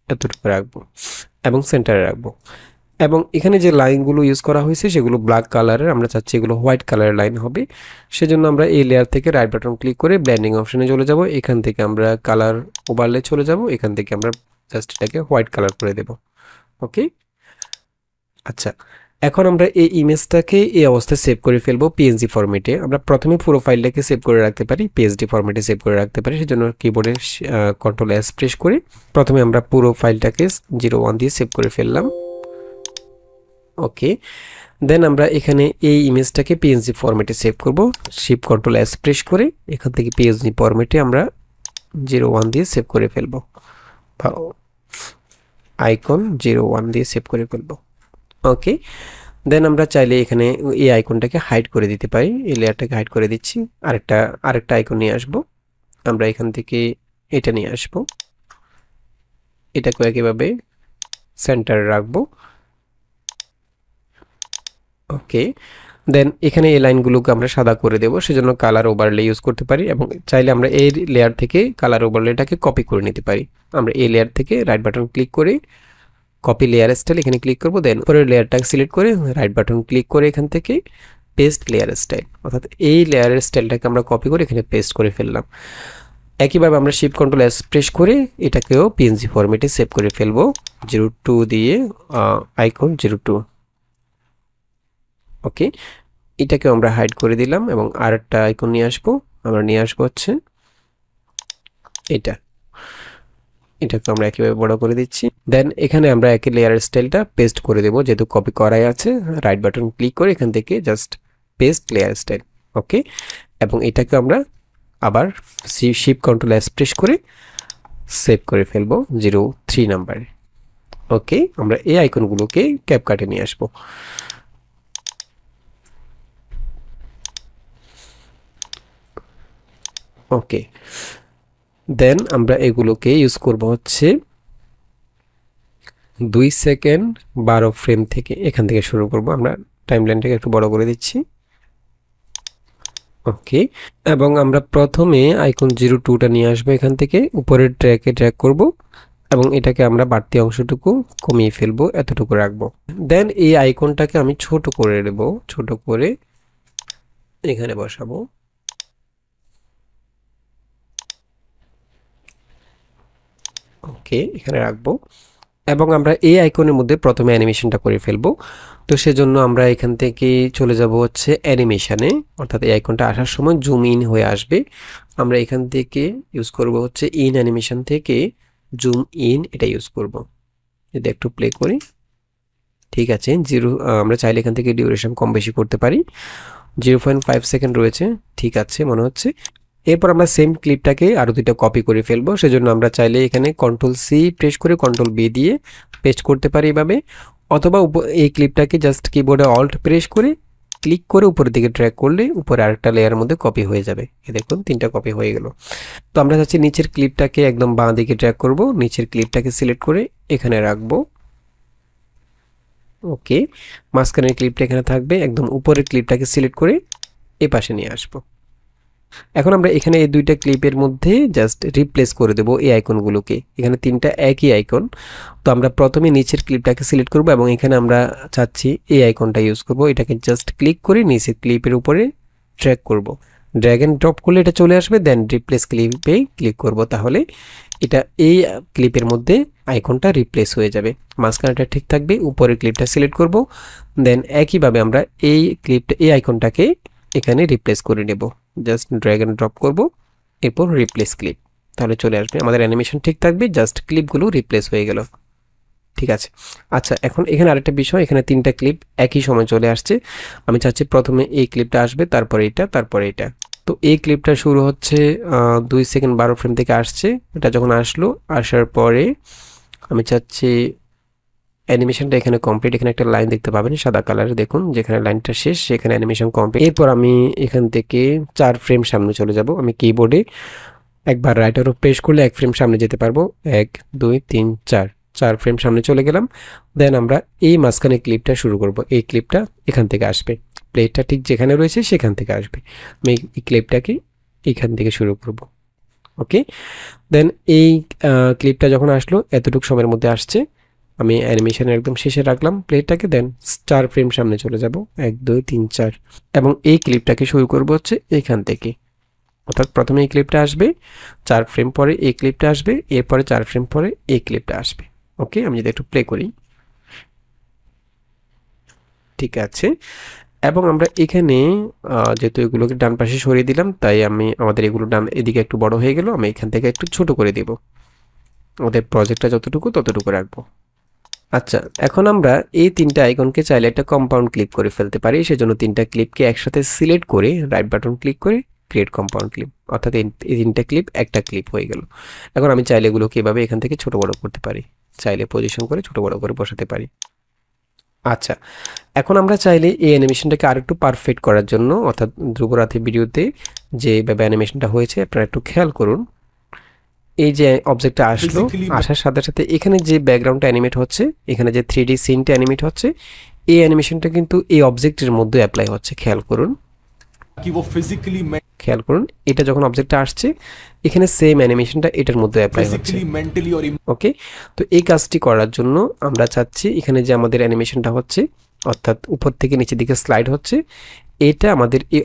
এতটুকু রাখবো এবং সেন্টারে রাখবো এবং এখানে যে লাইনগুলো ইউজ করা হয়েছে সেগুলো ব্ল্যাক কালারের, আমরা চাচ্ছি এগুলো হোয়াইট কালারের লাইন হবে। সেজন্য আমরা এই লেয়ার থেকে রাইট বাটন ক্লিক করে ব্লেন্ডিং অপশনে চলে যাব, এখান থেকে আমরা কালার ওভারলে চলে যাব, এখান থেকে আমরা জাস্ট এটাকে হোয়াইট কালার করে দেব। ওকে, আচ্ছা এখন আমরা এই ইমেজটাকে এই অবস্থায় সেভ করে ফেলবো পিএনজি ফরম্যাটে। আমরা প্রথমে পুরো ফাইলটাকে সেভ করে রাখতে পারি, পিএসডি ফরম্যাটে সেভ করে রাখতে পারি। সেজন্য কিবোর্ডে Ctrl+S প্রেস করে প্রথমে আমরা পুরো ফাইলটাকে 01 দিয়ে সেভ করে ফেললাম। ওকে, দেন আমরা এখানে এই ইমেজটাকে পিএনজি ফরম্যাটে সেভ করব। শিফট Ctrl+S প্রেস করে এখান থেকে পিএনজি ফরম্যাটে আমরা 01 দিয়ে সেভ করে ফেলবো, আইকন 01 দিয়ে সেভ করে ফেলবো। ওকে, দেন আমরা চাইলে এখানে এই আইকনটাকে হাইড করে দিতে পারি, এই লেয়ারটাকে হাইড করে দিচ্ছি। আরেকটা আইকন নিয়ে আসব, আমরা এখান থেকে এটা নিয়ে আসব, এটাকে একইভাবে সেন্টারে রাখবো। ওকে, দেন এখানে এই লাইনগুলোকে আমরা সাদা করে দেব, সেজন্য কালার ওভারলে ইউজ করতে পারি এবং চাইলে আমরা এই লেয়ার থেকে কালার ওভারলেটাকে কপি করে নিতে পারি। আমরা এই লেয়ার থেকে রাইট বাটন ক্লিক করে কপি লেয়ার স্টাইল এখানে ক্লিক করব, দেন পরের লেয়ারটাকে সিলেক্ট করে রাইট বাটন ক্লিক করে এখান থেকে পেস্ট লেয়ার স্টাইল, অর্থাৎ এই লেয়ারের স্টাইলটাকে আমরা কপি করে এখানে পেস্ট করে ফেললাম। একইভাবে আমরা শিফট কন্ট্রোল এস প্রেস করে এটাকেও পিএনজি ফরম্যাটে সেভ করে ফেলবো 02 দিয়ে আইকন 02। ওকে, এটাকে আমরা হাইড করে দিলাম এবং আরেকটা আইকন নিয়ে আসবো। আমরা নিয়ে আসবো হচ্ছে এটাকে আমরা একইভাবে বড় করে দিচ্ছি। দেন এখানে আমরা একই লেয়ারের স্টাইলটা পেস্ট করে দেবো, যেহেতু কপি করাই আছে। রাইট বাটন ক্লিক করে এখান থেকে জাস্ট পেস্ট লেয়ার স্টাইল। ওকে, এবং এটাকে আমরা আবার শিফট কন্ট্রোল এস প্রেস করে সেভ করে ফেলবো 03 নাম্বারে। ওকে, আমরা এই আইকনগুলোকে ক্যাপকাটে নিয়ে আসবো। ওকে, দেন আমরা এগুলোকে ইউজ করব হচ্ছে 2 সেকেন্ড 12 ফ্রেম থেকে, এখান থেকে শুরু করব। আমরা টাইমলাইনটাকে একটু বড় করে দিচ্ছি। ওকে, এবং আমরা প্রথমে আইকন 02টা নিয়ে আসবো, এখান থেকে উপরের ট্র্যাকে ড্র্যাগ করব এবং এটাকে আমরা বাড়তি অংশটুকু কমিয়ে ফেলবো, এতটুকু রাখবো। দেন এই আইকনটাকে আমি ছোট করে দেব, ছোট করে এখানে বসাবো। ওকে, এখানে রাখবো এবং আমরা এই আইকনের মধ্যে প্রথমে অ্যানিমেশনটা করে ফেলবো। তো সেজন্য আমরা এখান থেকে চলে যাব হচ্ছে অ্যানিমেশনে, অর্থাৎ এই আইকনটা আসার সময় জুম ইন হয়ে আসবে। আমরা এখান থেকে ইউজ করব হচ্ছে ইন অ্যানিমেশন থেকে জুম ইন, এটা ইউজ করব। যদি একটু প্লে করি, ঠিক আছে। আমরা চাইলে এখান থেকে ডিউরেশন কম বেশি করতে পারি। 0.5 সেকেন্ড রয়েছে, ঠিক আছে মনে হচ্ছে। এরপর আমরা সেম ক্লিপটাকে আরও দুইটা কপি করে ফেলবো। সেজন্য আমরা চাইলে এখানে কন্ট্রোল সি প্রেস করে কন্ট্রোল বি দিয়ে পেস্ট করতে পারি এভাবে, অথবা এই ক্লিপটাকে জাস্ট কিবোর্ডে অল্ট প্রেস করে ক্লিক করে উপরের দিকে ড্র্যাগ করলে উপরে আরেকটা লেয়ারের মধ্যে কপি হয়ে যাবে। এই দেখুন 3টা কপি হয়ে গেল। তো আমরা চাচ্ছি নিচের ক্লিপটাকে একদম বাঁ দিকে ড্র্যাগ করব, নিচের ক্লিপটাকে সিলেক্ট করে এখানে রাখবো। ওকে, মাঝখানের ক্লিপটা এখানে থাকবে, একদম উপরের ক্লিপটাকে সিলেক্ট করে এই পাশে নিয়ে আসবো। এখন আমরা এখানে এই দুইটা ক্লিপের মধ্যে জাস্ট রিপ্লেস করে দেবো এই আইকনগুলোকে। এখানে 3টা একই আইকন। তো আমরা প্রথমে নিচের ক্লিপটাকে সিলেক্ট করব এবং এখানে আমরা চাচ্ছি এই আইকনটা ইউজ করব। এটাকে জাস্ট ক্লিক করে নিচের ক্লিপের উপরে ড্র্যাগ করব। ড্র্যাগ এন্ড ড্রপ করলে এটা চলে আসবে। দেন রিপ্লেস ক্লিপে ক্লিক করব, তাহলে এটা এই ক্লিপের মধ্যে আইকনটা রিপ্লেস হয়ে যাবে। মাঝখানেটা ঠিক থাকবে। উপরের ক্লিপটা সিলেক্ট করব। দেন একইভাবে আমরা এই আইকনটাকে এখানে রিপ্লেস করে নেব। জাস্ট ড্র্যাগ এন্ড ড্রপ করব, এরপর রিপ্লেস ক্লিপ, তাহলে চলে আসবে। আমাদের অ্যানিমেশন ঠিক থাকবে, জাস্ট ক্লিপগুলো রিপ্লেস হয়ে গেল। ঠিক আছে। আচ্ছা, এখন এখানে আরেকটা বিষয়, এখানে 3টা ক্লিপ একই সময় চলে আসছে। আমি চাচ্ছি প্রথমে এই ক্লিপটা আসবে, তারপরে এটা, তারপরে এটা। তো এই ক্লিপটা শুরু হচ্ছে 2 সেকেন্ড 12 ফ্রেম থেকে আসছে। এটা যখন আসলো, আসার পরে আমি চাচ্ছি অ্যানিমেশনটা এখানে কমপ্লিট। এখানে একটা লাইন দেখতে পাবেন সাদা কালার, দেখুন যেখানে লাইনটা শেষ সেখানে অ্যানিমেশন কমপ্লিট। এরপর আমি এখান থেকে 4 ফ্রেম সামনে চলে যাব। আমি কিবোর্ডে একবার রাইট অ্যারো প্রেস করলে 1 ফ্রেম সামনে যেতে পারবো। 1 2 3 4 ফ্রেম সামনে চলে গেলাম। দেন আমরা এই মাঝখানে ক্লিপটা শুরু করব। এই ক্লিপটা এখান থেকে আসবে, প্লেটটা ঠিক যেখানে রয়েছে সেখান থেকে আসবে। আমি এই ক্লিপটাকে এখান থেকে শুরু করব। ওকে, দেন এই ক্লিপটা যখন আসলো, এতটুকু সময়ের মধ্যে আসছে, আমি অ্যানিমেশনের একদম শেষে রাখলাম প্লেটটাকে। দেন 4 ফ্রেম সামনে চলে যাব, 1 2 3 4, এবং এই ক্লিপটাকে শুরু করব হচ্ছে এখান থেকে। অর্থাৎ প্রথমে এই ক্লিপটা আসবে, 4 ফ্রেম পরে এই ক্লিপটা আসবে, এরপরে 4 ফ্রেম পরে এই ক্লিপটা আসবে। ওকে, আমি যদি একটু প্লে করি, ঠিক আছে। এবং আমরা এখানে যেহেতু এগুলোকে ডান পাশে সরিয়ে দিলাম, তাই আমাদের এগুলো এদিকে একটু বড় হয়ে গেল। আমি এখান থেকে একটু ছোট করে দেব, আমাদের প্রজেক্টটা যতটুকু ততটুকু রাখবো। আচ্ছা, এখন আমরা এই 3টা আইকনকে চাইলে একটা কম্পাউন্ড ক্লিপ করে ফেলতে পারি। সেজন্য 3টা ক্লিপকে একসাথে সিলেক্ট করে রাইট বাটন ক্লিক করে ক্রিয়েট কম্পাউন্ড ক্লিপ, অর্থাৎ এই 3টা ক্লিপ একটা ক্লিপ হয়ে গেল। এখন আমি চাইলে এগুলোকে এভাবে এখান থেকে ছোট বড় করতে পারি, চাইলে পজিশন করে ছোট বড় করে বসাতে পারি। আচ্ছা, এখন আমরা চাইলে এই অ্যানিমেশনটাকে আরেকটু পারফেক্ট করার জন্য, অর্থাৎ ধ্রুবরাথি ভিডিওতে যেভাবে অ্যানিমেশনটা হয়েছে আপনারা একটু খেয়াল করুন। এই যে অবজেক্টটা আসলো, আসার সাথে সাথে এখানে যে ব্যাকগ্রাউন্ডটা অ্যানিমেট হচ্ছে, এখানে যে 3D সিনটা অ্যানিমেট হচ্ছে, এই অ্যানিমেশনটা কিন্তু এই অবজেক্টের মধ্যে অ্যাপ্লাই হচ্ছে। খেয়াল করুন, খেয়াল করুন, এটা যখন অবজেক্টটা আসছে, এখানে সেম অ্যানিমেশনটা এটার মধ্যে অ্যাপ্লাই হচ্ছে। ওকে, তো এই কাজটি করার জন্য আমরা চাচ্ছি এখানে যে আমাদের অ্যানিমেশনটা হচ্ছে অর্থাৎ উপর থেকে নিচের দিকে স্লাইড হচ্ছে, এটা আমাদের এই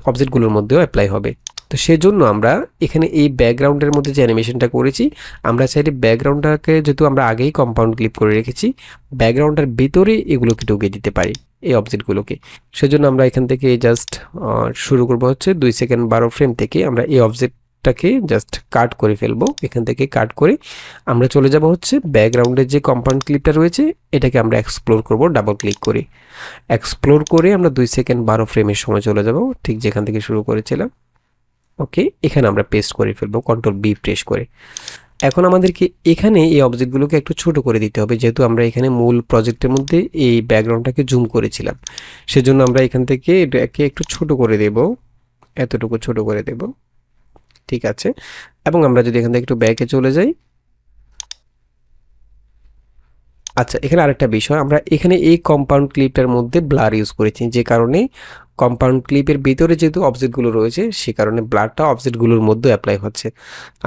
অবজেক্টগুলোর মধ্যেও অ্যাপ্লাই হবে। তো সেজন্য আমরা এখানে এই ব্যাকগ্রাউন্ডের মধ্যে যে অ্যানিমেশনটা করেছি, আমরা চাইলে ব্যাকগ্রাউন্ডটাকে যেহেতু আমরা আগেই কম্পাউন্ড ক্লিপ করে রেখেছি, ব্যাকগ্রাউন্ডের ভিতরে এগুলোকে ঢুকিয়ে দিতে পারি, এই অবজেক্টগুলোকে। সেজন্য আমরা এখান থেকে জাস্ট শুরু করব হচ্ছে 2 সেকেন্ড 12 ফ্রেম থেকে। আমরা এই অবজেক্টটাকে জাস্ট কাট করে ফেলবো। এখান থেকে কাট করে আমরা চলে যাব হচ্ছে ব্যাকগ্রাউন্ডের যে কম্পাউন্ড ক্লিপটা রয়েছে, এটাকে আমরা এক্সপ্লোর করব ডাবল ক্লিক করে। এক্সপ্লোর করে আমরা 2 সেকেন্ড 12 ফ্রেমের সময় চলে যাব, ঠিক যেখান থেকে শুরু করেছিলাম। ওকে, এখানে আমরা পেস্ট করে ফেলবো কন্ট্রোল বি প্রেস করে। এখন আমাদেরকে এখানে এই অবজেক্টগুলোকে একটু ছোট করে দিতে হবে, যেহেতু আমরা এখানে মূল প্রজেক্টের মধ্যে এই ব্যাকগ্রাউন্ডটাকে জুম করেছিলাম। সেজন্য আমরা এখান থেকে এটাকে একটু ছোট করে দেব, এতটুকু ছোট করে দেব। ঠিক আছে, এবং আমরা যদি এখান থেকে একটু ব্যাকে চলে যাই। আচ্ছা, এখানে আরেকটা বিষয়, আমরা এখানে এই কম্পাউন্ড ক্লিপটার মধ্যে ব্লার ইউজ করেছি, যে কারণে কম্পাউন্ড ক্লিপের ভিতরে যেহেতু অবজেক্টগুলো রয়েছে, সে কারণে ব্লারটা অবজেক্টগুলোর মধ্যে অ্যাপ্লাই হচ্ছে।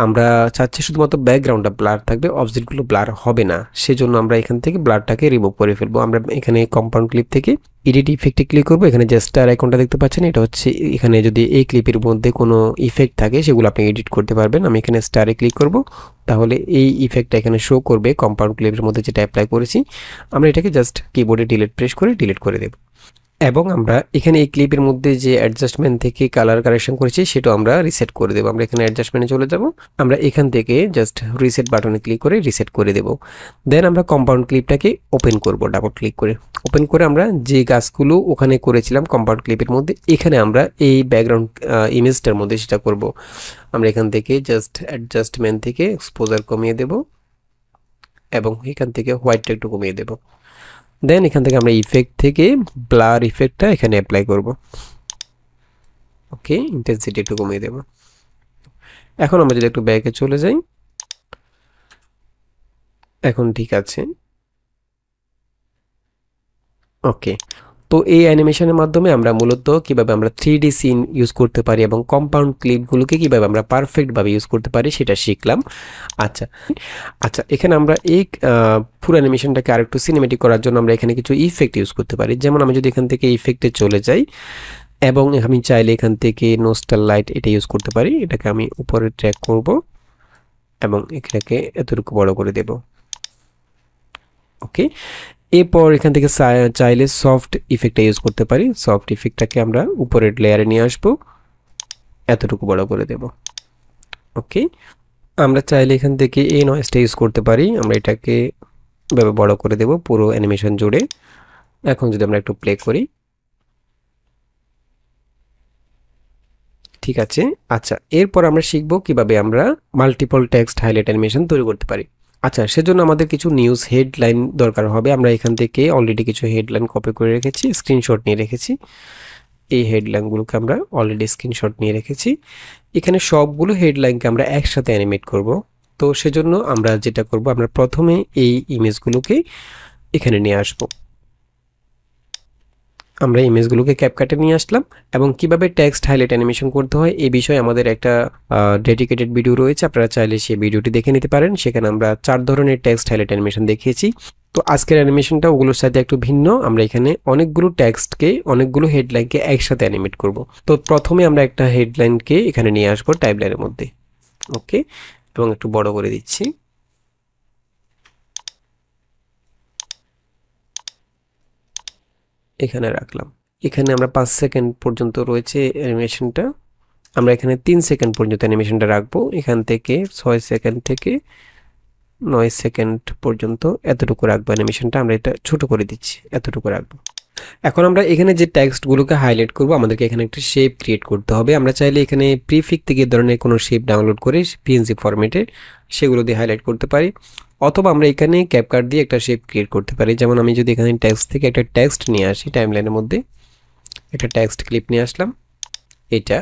আমরা চাচ্ছি শুধুমাত্র ব্যাকগ্রাউন্ডটা ব্লার থাকবে, অবজেক্টগুলো ব্লার হবে না। সেজন্য আমরা এখান থেকে ব্লারটাকে রিমুভ করে ফেলবো। আমরা এখানে কম্পাউন্ড ক্লিপ থেকে এডিট ইফেক্টে ক্লিক করবো। এখানে যে স্টার আইকনটা দেখতে পাচ্ছেন, এটা হচ্ছে এখানে যদি এই ক্লিপের মধ্যে কোনো ইফেক্ট থাকে সেগুলো আপনি এডিট করতে পারবেন। আমি এখানে স্টারে ক্লিক করব, তাহলে এই ইফেক্টটা এখানে শো করবে কম্পাউন্ড ক্লিপের মধ্যে যেটা অ্যাপ্লাই করেছি। আমরা এটাকে জাস্ট কিবোর্ডে ডিলিট প্রেস করে ডিলিট করে দেব। এবং আমরা এখানে এই ক্লিপের মধ্যে যে অ্যাডজাস্টমেন্ট থেকে কালার কারেকশন করেছি সেটা আমরা রিসেট করে দেবো। আমরা এখানে অ্যাডজাস্টমেন্টে চলে যাব, আমরা এখান থেকে জাস্ট রিসেট বাটনে ক্লিক করে রিসেট করে দেব। দেন আমরা কম্পাউন্ড ক্লিপটাকে ওপেন করব, ডাবল ক্লিক করে ওপেন করে আমরা যে গাছগুলো ওখানে করেছিলাম কম্পাউন্ড ক্লিপের মধ্যে, এখানে আমরা এই ব্যাকগ্রাউন্ড ইমেজটার মধ্যে সেটা করব। আমরা এখান থেকে জাস্ট অ্যাডজাস্টমেন্ট থেকে এক্সপোজার কমিয়ে দেব এবং এখান থেকে হোয়াইটটা একটু কমিয়ে দেব। দেন এখান থেকে আমরা ইফেক্ট থেকে ব্লার ইফেক্টটা এখানে অ্যাপ্লাই করব। ওকে, ইন্টেন্সিটি একটু কমিয়ে দেব। এখন আমরা যদি একটু ব্যাকে চলে যাই, এখন ঠিক আছে। ওকে, তো এই অ্যানিমেশনের মাধ্যমে আমরা মূলত কিভাবে আমরা 3D সিন ইউজ করতে পারি এবং কম্পাউন্ড ক্লিপগুলোকে কিভাবে আমরা পারফেক্টভাবে ইউজ করতে পারি সেটা শিখলাম। আচ্ছা আচ্ছা, এখানে আমরা এই পুরো অ্যানিমেশনটাকে আরেকটু সিনেমেটিক করার জন্য আমরা এখানে কিছু ইফেক্ট ইউজ করতে পারি। যেমন আমি যদি এখান থেকে ইফেক্টে চলে যাই এবং আমি চাইলে এখান থেকে নোস্টাল লাইট এটা ইউজ করতে পারি। এটাকে আমি উপরে ট্র্যাক করব এবং এটাকে এতটুকু বড় করে দেব। ওকে, এরপর এখান থেকে চাইলে সফট ইফেক্টটা ইউজ করতে পারি। সফট ইফেক্টটাকে আমরা উপরের লেয়ারে নিয়ে আসব, এতটুকু বড় করে দেব। ওকে, আমরা চাইলে এখান থেকে এই নয়েজটা ইউজ করতে পারি। আমরা এটাকে এভাবে বড় করে দেব পুরো অ্যানিমেশন জুড়ে। এখন যদি আমরা একটু প্লে করি, ঠিক আছে। আচ্ছা, এরপর আমরা শিখব কিভাবে আমরা মাল্টিপল টেক্সট হাইলাইট অ্যানিমেশন তৈরি করতে পারি। আচ্ছা, সেজন্য আমাদের কিছু নিউজ হেডলাইন দরকার হবে। আমরা এখান থেকে অলরেডি কিছু হেডলাইন কপি করে রেখেছি, স্ক্রিনশট নিয়ে রেখেছি। এই হেডলাইনগুলোকে আমরা অলরেডি স্ক্রিনশট নিয়ে রেখেছি। এখানে সবগুলো হেডলাইনকে আমরা একসাথে অ্যানিমেট করব। তো সেজন্য আমরা যেটা করব, আমরা প্রথমে এই ইমেজগুলোকে এখানে নিয়ে আসব। আমরা ইমেজগুলোকে ক্যাপকাটে নিয়ে আসলাম এবং কিভাবে টেক্সট হাইলাইট অ্যানিমেশন করতে হয় এই বিষয়ে আমাদের একটা ডেডিকেটেড ভিডিও রয়েছে, আপনারা চাইলে সেই ভিডিওটি দেখে নিতে পারেন। সেখানে আমরা 4 ধরনের টেক্সট হাইলাইট অ্যানিমেশন দেখিয়েছি। তো আজকের অ্যানিমেশনটা ওগুলোর সাথে একটু ভিন্ন। আমরা এখানে অনেকগুলো টেক্সটকে, অনেকগুলো হেডলাইনকে একসাথে অ্যানিমেট করব। তো প্রথমে আমরা একটা হেডলাইনকে এখানে নিয়ে আসবো টাইমলাইনের মধ্যে। ওকে, এবং একটু বড় করে দিচ্ছি। এখানে রাখলাম। এখানে আমরা 5 সেকেন্ড পর্যন্ত রয়েছে অ্যানিমেশনটা, আমরা এখানে 3 সেকেন্ড পর্যন্ত অ্যানিমেশনটা রাখবো। এখান থেকে 6 সেকেন্ড থেকে 9 সেকেন্ড পর্যন্ত এতটুকু রাখবো অ্যানিমেশনটা। আমরা এটা ছোট করে দিচ্ছি, এতটুকু রাখবো। এখন আমরা এখানে যে টেক্সটগুলোকে হাইলাইট করব, আমাদেরকে এখানে একটা শেপ ক্রিয়েট করতে হবে। আমরা চাইলে এখানে প্রিফিক থেকে ধরনের কোনো শেপ ডাউনলোড করে পিএনজি ফরম্যাটে সেগুলো দিয়ে হাইলাইট করতে পারি, অথবা আমরা এখানে ক্যাপকাট দিয়ে একটা শেপ ক্রিয়েট করতে পারি। যেমন আমি যদি এখানে টেক্সট থেকে একটা টেক্সট নিয়ে আসি, টাইমলাইনের মধ্যে একটা টেক্সট ক্লিপ নিয়ে আসলাম এটা।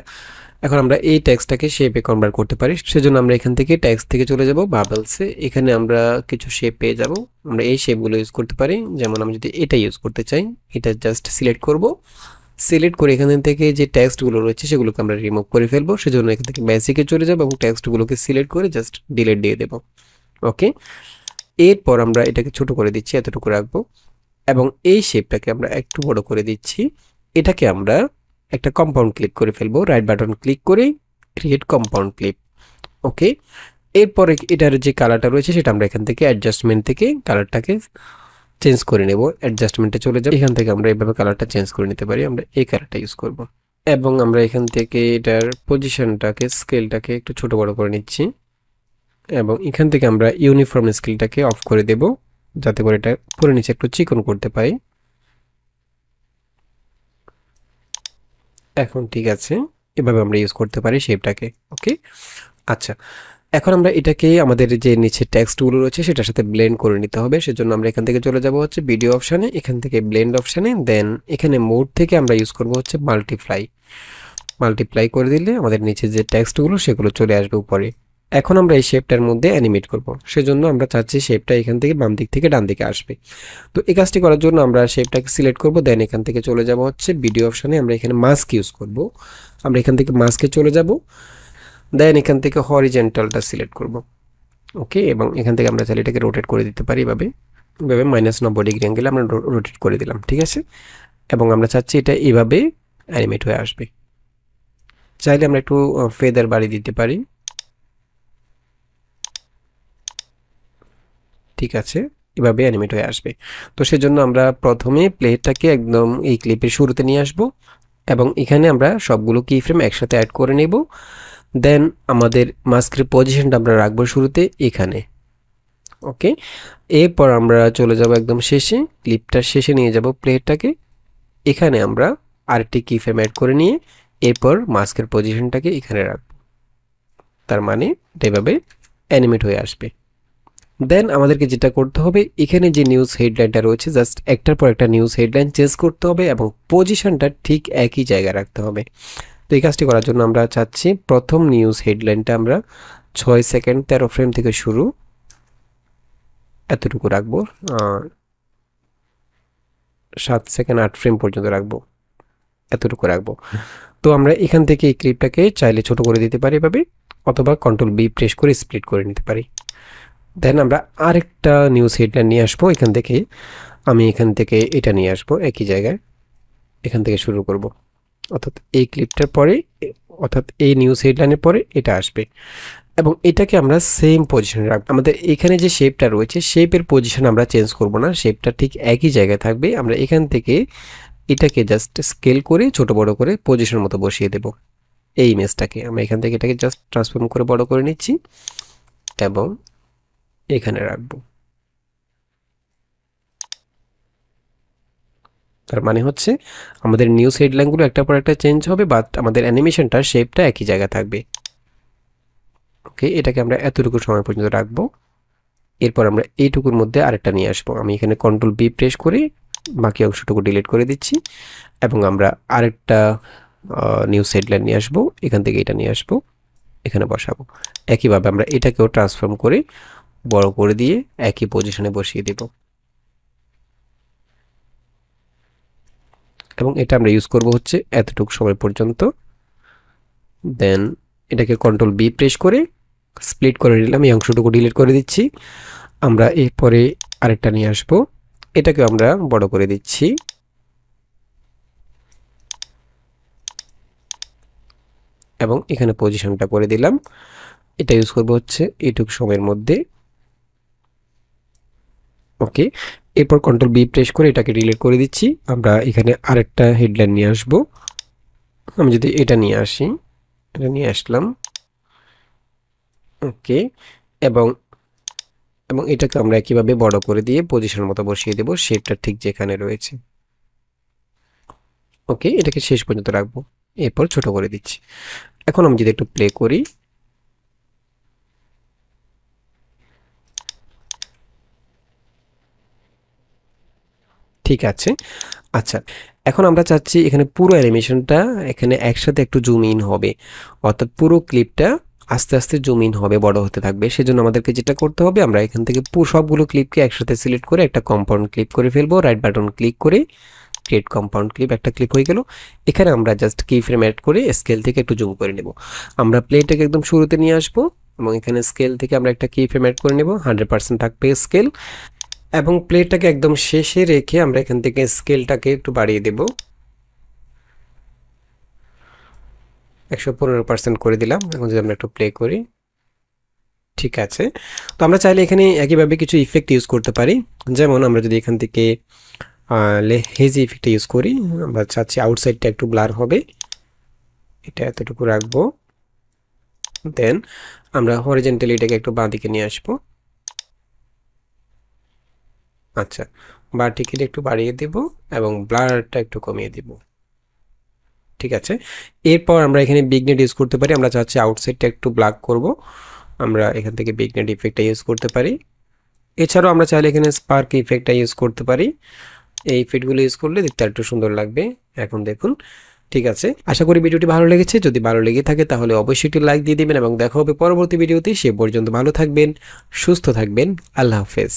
এখন আমরা এই টেক্সটটাকে শেপে কনভার্ট করতে পারি। সেজন্য আমরা এখান থেকে টেক্সট থেকে চলে যাব বাবলসে। এখানে আমরা কিছু শেপ পেয়ে যাব। আমরা এই শেপগুলো ইউজ করতে পারি। যেমন আমি যদি এটা ইউজ করতে চাই, এটা জাস্ট সিলেক্ট করব। সিলেক্ট করে এখান থেকে যে টেক্সটগুলো রয়েছে সেগুলোকে আমরা রিমুভ করে ফেলবো। সেজন্য এখান থেকে বেসিকে চলে যাব এবং টেক্সটগুলোকে সিলেক্ট করে জাস্ট ডিলিট দিয়ে দেব। ওকে, এরপর আমরা এটাকে ছোট করে দিচ্ছি, এতটুকু রাখবো। এবং এই শেপটাকে আমরা একটু বড় করে দিচ্ছি। এটাকে আমরা একটা কম্পাউন্ড ক্লিপ করে ফেলবো, রাইট বাটন ক্লিক করে ক্রিয়েট কম্পাউন্ড ক্লিপ। ওকে, এরপরে এটার যে কালারটা রয়েছে সেটা আমরা এখান থেকে অ্যাডজাস্টমেন্ট থেকে কালারটাকে চেঞ্জ করে নেব। অ্যাডজাস্টমেন্টে চলে যাব, এখান থেকে আমরা এইভাবে কালারটা চেঞ্জ করে নিতে পারি। আমরা এই কালারটা ইউজ করব এবং আমরা এখান থেকে এটার পজিশনটাকে স্কেলটাকে একটু ছোট বড় করে নিচ্ছি এবং এখান থেকে আমরা ইউনিফর্ম স্কেলটাকে অফ করে দেব যাতে করে এটা পুরো নিচে একটু চিকন করতে পারি। এখন ঠিক আছে, এভাবে আমরা ইউজ করতে পারি শেপটাকে। ওকে, আচ্ছা, এখন আমরা এটাকে আমাদের যে নিচে টেক্সটগুলো রয়েছে সেটার সাথে ব্লেন্ড করে নিতে হবে। সেজন্য আমরা এখান থেকে চলে যাব হচ্ছে ভিডিও অপশানে, এখান থেকে ব্লেন্ড অপশানে, দেন এখানে মোড থেকে আমরা ইউজ করব হচ্ছে মাল্টিপ্লাই করে দিলে আমাদের নিচে যে টেক্সটগুলো সেগুলো চলে আসবে উপরে। এখন আমরা এই শেপটার মধ্যে অ্যানিমেট করব, সেজন্য আমরা চাচ্ছি শেপটা এখান থেকে বাম দিক থেকে ডান দিকে আসবে। তো এই কাজটি করার জন্য আমরা শেপটাকে সিলেক্ট করব, দেন এখান থেকে চলে যাব হচ্ছে ভিডিও অপশানে, আমরা এখানে মাস্ক ইউজ করব। আমরা এখান থেকে মাস্কে চলে যাব, দেন এখান থেকে হরিজেন্টালটা সিলেক্ট করব। ওকে, এবং এখান থেকে আমরা চাইলে এটাকে রোটেট করে দিতে পারি এভাবে -90 ডিগ্রি অ্যাঙ্গেলে আমরা রোটেট করে দিলাম। ঠিক আছে, এবং আমরা চাচ্ছি এটা এইভাবে অ্যানিমেট হয়ে আসবে। চাইলে আমরা একটু ফেদার বাড়িয়ে দিতে পারি। ঠিক আছে, এভাবে অ্যানিমেট হয়ে আসবে। তো সেজন্য আমরা প্রথমে প্লেটটাকে একদম এই ক্লিপের শুরুতে নিয়ে আসব এবং এখানে আমরা সবগুলো কি ফ্রেম একসাথে অ্যাড করে নেব। দেন আমাদের মাস্কের পজিশনটা আমরা রাখবো শুরুতে এখানে। ওকে, এরপর আমরা চলে যাব একদম শেষে, ক্লিপটার শেষে নিয়ে যাব প্লেটটাকে। এখানে আমরা আরেকটি কি ফ্রেম অ্যাড করে নিয়ে এরপর মাস্কের পজিশনটাকে এখানে রাখবো। তার মানে এভাবে অ্যানিমেট হয়ে আসবে। দেন আমাদেরকে যেটা করতে হবে, এখানে যে নিউজ হেডলাইনটা রয়েছে জাস্ট একটার পর একটা নিউজ হেডলাইন চেঞ্জ করতে হবে এবং পজিশনটা ঠিক একই জায়গায় রাখতে হবে। তো এই কাজটি করার জন্য আমরা চাচ্ছি প্রথম নিউজ হেডলাইনটা আমরা 6 সেকেন্ড 13 ফ্রেম থেকে শুরু এতটুকু রাখবো, 7 সেকেন্ড 8 ফ্রেম পর্যন্ত রাখবো, এতটুকু রাখবো। তো আমরা এখান থেকে এই ক্লিপটাকে চাইলে ছোট করে দিতে পারি এভাবে, অথবা কন্ট্রোল-B প্রেস করে স্প্লিট করে নিতে পারি। দেন আমরা আরেকটা নিউজ হেডলাইন নিয়ে আসবো এখান থেকে, আমি এখান থেকে এটা নিয়ে আসবো একই জায়গায়, এখান থেকে শুরু করব, অর্থাৎ এই ক্লিপটার পরে, অর্থাৎ এই নিউজ হেডলাইনের পরে এটা আসবে এবং এটাকে আমরা সেম পজিশনে রাখবো। আমাদের এখানে যে শেপটা রয়েছে শেপের পজিশন আমরা চেঞ্জ করব না, শেপটা ঠিক একই জায়গায় থাকবে। আমরা এখান থেকে এটাকে জাস্ট স্কেল করে ছোট বড় করে পজিশন মতো বসিয়ে দেব। এই ইমেজটাকে আমরা এখান থেকে এটাকে জাস্ট ট্রান্সফর্ম করে বড় করে নিচ্ছি এবং এখানে রাখবো। তার মানে হচ্ছে আমাদের নিউজ হেডলাইনগুলো একটার পর একটা চেঞ্জ হবে, বাট আমাদের অ্যানিমেশনটার শেপটা একই জায়গায় থাকবে। ওকে, এটাকে আমরা এতটুকু সময় পর্যন্ত রাখবো। এরপর আমরা এইটুকুর মধ্যে আরেকটা নিয়ে আসবো, আমি এখানে কন্ট্রোল-B প্রেস করে বাকি অংশটুকু ডিলিট করে দিচ্ছি এবং আমরা আরেকটা নিউজ হেডলাইন নিয়ে আসবো, এখান থেকে এটা নিয়ে আসবো, এখানে বসাবো। একইভাবে আমরা এটাকেও ট্রান্সফর্ম করে বড় করে দিয়ে একই পজিশনে বসিয়ে দেব এবং এটা আমরা ইউজ করব হচ্ছে এতটুকু সময় পর্যন্ত। দেন এটাকে কন্ট্রোল-B প্রেস করে স্প্লিট করে নিলাম, এই অংশটুকু ডিলিট করে দিচ্ছি। আমরা এরপরে আরেকটা নিয়ে আসবো, এটাকে আমরা বড় করে দিচ্ছি এবং এখানে পজিশনটা করে দিলাম। এটা ইউজ করব হচ্ছে এইটুকু সময়ের মধ্যে। ওকে, এরপর কন্ট্রোল-B প্রেস করে এটাকে ডিলিট করে দিচ্ছি। আমরা এখানে আরেকটা হেডলাইন নিয়ে আসব, আমি যদি এটা নিয়ে আসি, এটা নিয়ে আসলাম। ওকে, এবং এটাকে আমরা একইভাবে বড় করে দিয়ে পজিশন মতো বসিয়ে দেব, শেপটা ঠিক যেখানে রয়েছে। ওকে, এটাকে শেষ পর্যন্ত রাখবো, এরপর ছোট করে দিচ্ছি। এখন আমি যদি একটু প্লে করি, ঠিক আছে। আচ্ছা, এখন আমরা চাচ্ছি এখানে পুরো অ্যানিমেশনটা এখানে একসাথে একটু জুম ইন হবে, অর্থাৎ পুরো ক্লিপটা আস্তে আস্তে জুম ইন হবে, বড় হতে থাকবে। সেজন্য আমাদেরকে যেটা করতে হবে, আমরা এখান থেকে সবগুলো ক্লিপকে একসাথে সিলেক্ট করে একটা কম্পাউন্ড ক্লিপ করে ফেলবো, রাইট বাটন ক্লিক করে ক্রিয়েট কম্পাউন্ড ক্লিপ, একটা ক্লিপ হয়ে গেল। এখানে আমরা জাস্ট কি ফ্রেম অ্যাড করে স্কেল থেকে একটু জুম করে নেব। আমরা প্লেটাকে একদম শুরুতে নিয়ে আসবো এবং এখানে স্কেল থেকে আমরা একটা কি ফ্রেম অ্যাড করে নেব, 100% থাকবে স্কেল। এবং প্লেটাকে একদম শেষে রেখে আমরা এখান থেকে স্কেলটাকে একটু বাড়িয়ে দেব, 115% করে দিলাম। এখন যদি আমরা একটু প্লে করি, ঠিক আছে। তো আমরা চাইলে এখানে একইভাবে কিছু ইফেক্ট ইউজ করতে পারি। যেমন আমরা যদি এখান থেকে হেজি ইফেক্টটা ইউজ করি, আমরা চাচ্ছি আউটসাইডটা একটু ব্লার হবে, এটা এতটুকু রাখবো। দেন আমরা হরিজন্টালি এটাকে একটু বাঁ দিকে নিয়ে আসবো। আচ্ছা, ভার্টিক্যালি একটু বাড়িয়ে দেব এবং ব্লারটা একটু কমিয়ে দেব, ঠিক আছে। এরপর আমরা এখানে বিগনেট ইউজ করতে পারি। আমরা চাচ্ছি আউটসাইডটা একটু ব্ল্যাক করব, আমরা এখান থেকে বিগনেট ইফেক্টটা ইউজ করতে পারি। এছাড়াও আমরা চাইলে এখানে স্পার্ক ইফেক্টটা ইউজ করতে পারি। এই ইফেক্টগুলো ইউজ করলে দেখতে একটু সুন্দর লাগবে। এখন দেখুন, ঠিক আছে। আশা করি ভিডিওটি ভালো লেগেছে। যদি ভালো লেগে থাকে তাহলে অবশ্যই একটি লাইক দিয়ে দিবেন এবং দেখা হবে পরবর্তী ভিডিওতে। সে পর্যন্ত ভালো থাকবেন, সুস্থ থাকবেন। আল্লাহ হাফেজ।